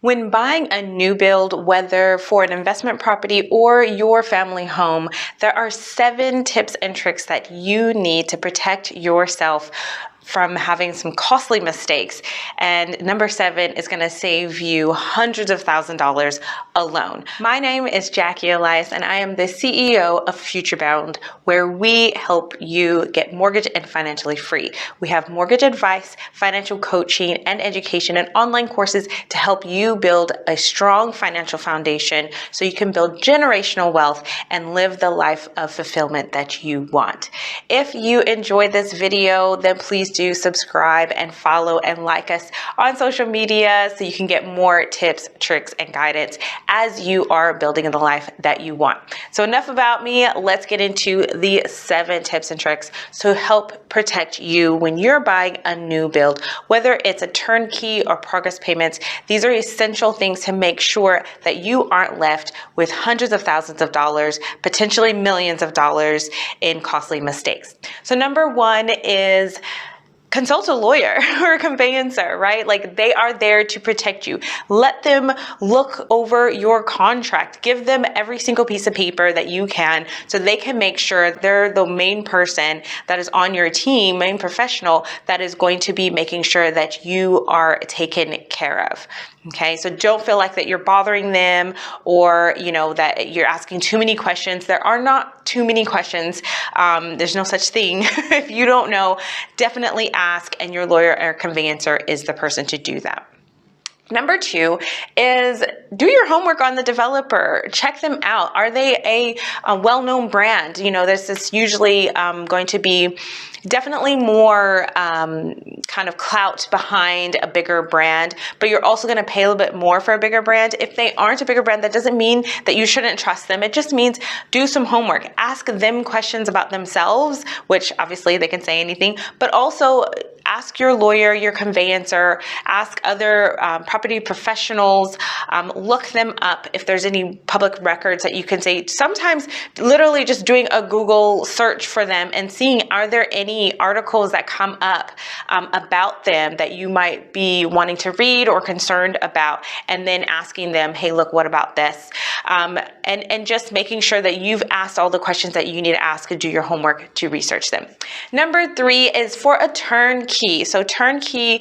When buying a new build, whether for an investment property or your family home, there are 7 tips and tricks that you need to protect yourself from having some costly mistakes. And number 7 is going to save you hundreds of $1,000s alone. My name is Jackie Elias, and I am the CEO of FutureBound, where we help you get mortgage and financially free. We have mortgage advice, financial coaching, and education and online courses to help you build a strong financial foundation so you can build generational wealth and live the life of fulfillment that you want. If you enjoyed this video, then please do subscribe and follow and like us on social media so you can get more tips, tricks, and guidance as you are building the life that you want. So enough about me. Let's get into the 7 tips and tricks to help protect you when you're buying a new build, whether it's a turnkey or progress payments. These are essential things to make sure that you aren't left with hundreds of thousands of dollars, potentially millions of dollars in costly mistakes. So number 1 is consult a lawyer or a conveyancer, right? Like, they are there to protect you. Let them look over your contract. Give them every single piece of paper that you can so they can make sure they're the main person that is on your team, main professional that is going to be making sure that you are taken care of. Okay, so don't feel like that you're bothering them or, that you're asking too many questions. There are not too many questions. There's no such thing. If you don't know, definitely ask, and your lawyer or conveyancer is the person to do that. Number 2 is do your homework on the developer. Check them out. Are they a well-known brand? This is usually going to be definitely more kind of clout behind a bigger brand, but you're also going to pay a little bit more for a bigger brand. If they aren't a bigger brand, that doesn't mean that you shouldn't trust them. It just means do some homework. Ask them questions about themselves, which obviously they can say anything, but also ask your lawyer, your conveyancer, ask other property professionals, look them up if there's any public records that you can say. Sometimes literally just doing a Google search for them and seeing, are there any articles that come up about them that you might be wanting to read or concerned about, and then asking them, hey, look, what about this? And just making sure that you've asked all the questions that you need to ask and do your homework to research them. Number 3 is for a turnkey. So turnkey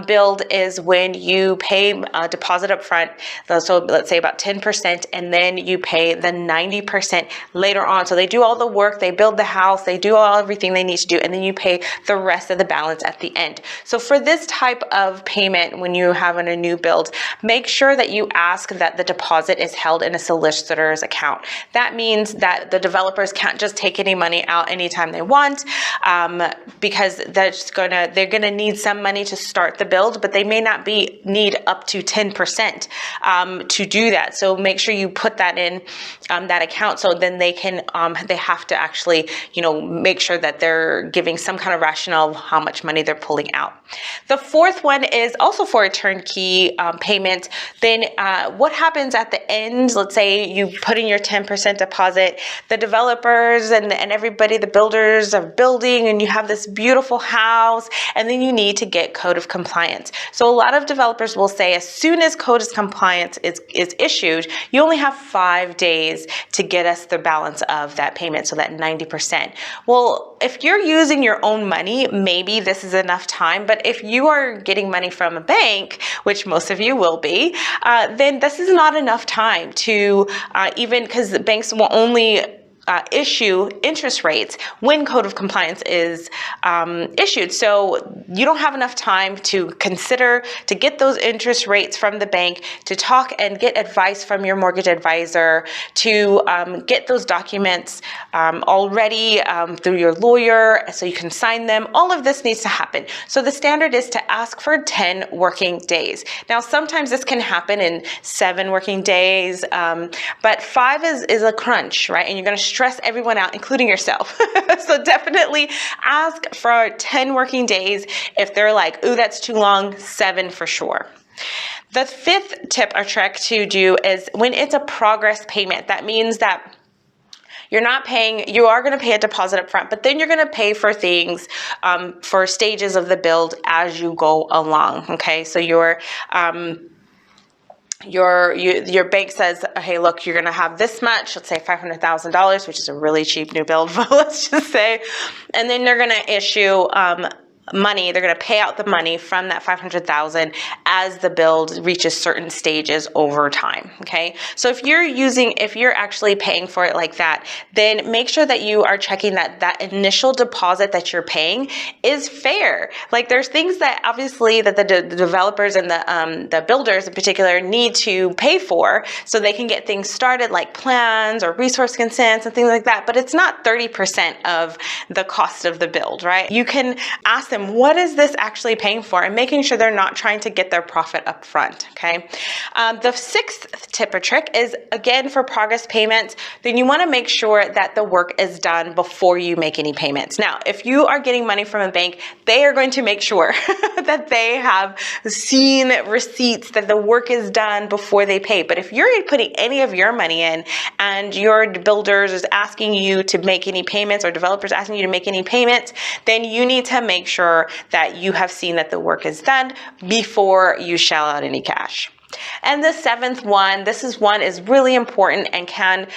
build is when you pay a deposit up front, so let's say about 10%, and then you pay the 90% later on. So they do all the work, they build the house, they do everything they need to do, and then you pay the rest of the balance at the end. So for this type of payment, when you have a new build, make sure that you ask that the deposit is held in a solicitor's account. That means that the developers can't just take any money out anytime they want, because they're going to need some money to start the build, but they may not need up to 10% to do that. So make sure you put that in that account, so then they can they have to actually make sure that they're giving some kind of rationale of how much money they're pulling out. The 4th one is also for a turnkey payment. Then what happens at the end? Let's say you put in your 10% deposit, the developers and everybody, the builders are building, and you have this beautiful house, and then you need to get code of compliance. So a lot of developers will say as soon as code of compliance is issued, you only have 5 days to get us the balance of that payment, so that 90%. Well, if you're using your own money, maybe this is enough time, but if you are getting money from a bank, which most of you will be, then this is not enough time to even, because the banks will only issue interest rates when code of compliance is issued. So you don't have enough time to consider, to get those interest rates from the bank, to talk and get advice from your mortgage advisor, to get those documents already through your lawyer so you can sign them. All of this needs to happen. So the standard is to ask for 10 working days. Now, sometimes this can happen in 7 working days, but 5 is a crunch, right? And you're going to stress everyone out, including yourself. So definitely ask for 10 working days. If they're like, ooh, that's too long, 7 for sure. The 5th tip or trick to do is when it's a progress payment. That means that you're not paying, you are going to pay a deposit up front, but then you're going to pay for things for stages of the build as you go along. Okay, so you're your bank says, hey, look, you're going to have this much, let's say $500,000, which is a really cheap new build, but let's just say, and then they're going to issue money. They're going to pay out the money from that 500,000 as the build reaches certain stages over time. Okay, so if you're actually paying for it like that, then make sure that you are checking that initial deposit that you're paying is fair. Like, there's things that obviously that the developers and the builders in particular need to pay for so they can get things started, like plans or resource consents and things like that. But it's not 30% of the cost of the build, right? You can ask them, what is this actually paying for, and making sure they're not trying to get their profit up front. Okay. The sixth tip or trick is, again, for progress payments, then you want to make sure that the work is done before you make any payments. Now, if you are getting money from a bank, they are going to make sure that they have seen receipts that the work is done before they pay. But if you're putting any of your money in and your builders is asking you to make any payments, or developers asking you to make any payments, then you need to make sure that you have seen that the work is done before you shell out any cash. And the seventh one, this is really important and can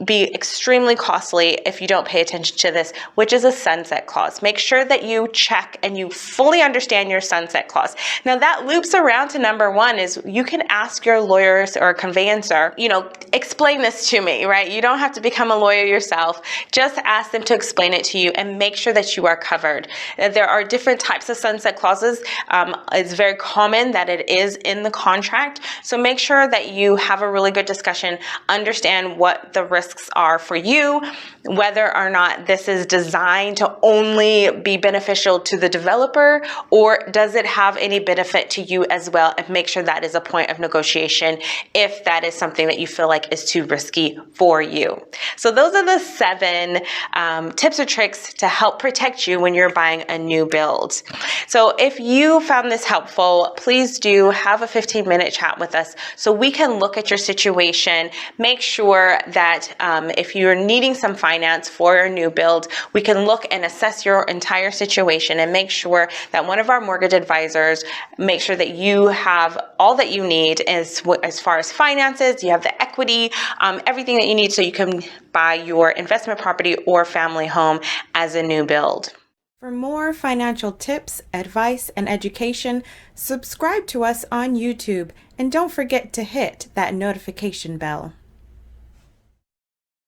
be extremely costly if you don't pay attention to this, which is a sunset clause. Make sure that you check and you fully understand your sunset clause. Now, that loops around to number one, is you can ask your lawyers or conveyancer, explain this to me, right? You don't have to become a lawyer yourself. Just ask them to explain it to you and make sure that you are covered. There are different types of sunset clauses. It's very common that it is in the contract. So make sure that you have a really good discussion, understand what the risks are for you, whether or not this is designed to only be beneficial to the developer, or does it have any benefit to you as well, and make sure that is a point of negotiation if that is something that you feel like is too risky for you. So those are the 7 tips or tricks to help protect you when you're buying a new build. So if you found this helpful, please do have a 15-minute chat with us so we can look at your situation, make sure that if you're needing some finance for your new build, we can look and assess your entire situation and make sure that one of our mortgage advisors make sure that you have all that you need as far as finances, you have the equity, everything that you need so you can buy your investment property or family home as a new build. For more financial tips, advice, and education, subscribe to us on YouTube, and don't forget to hit that notification bell.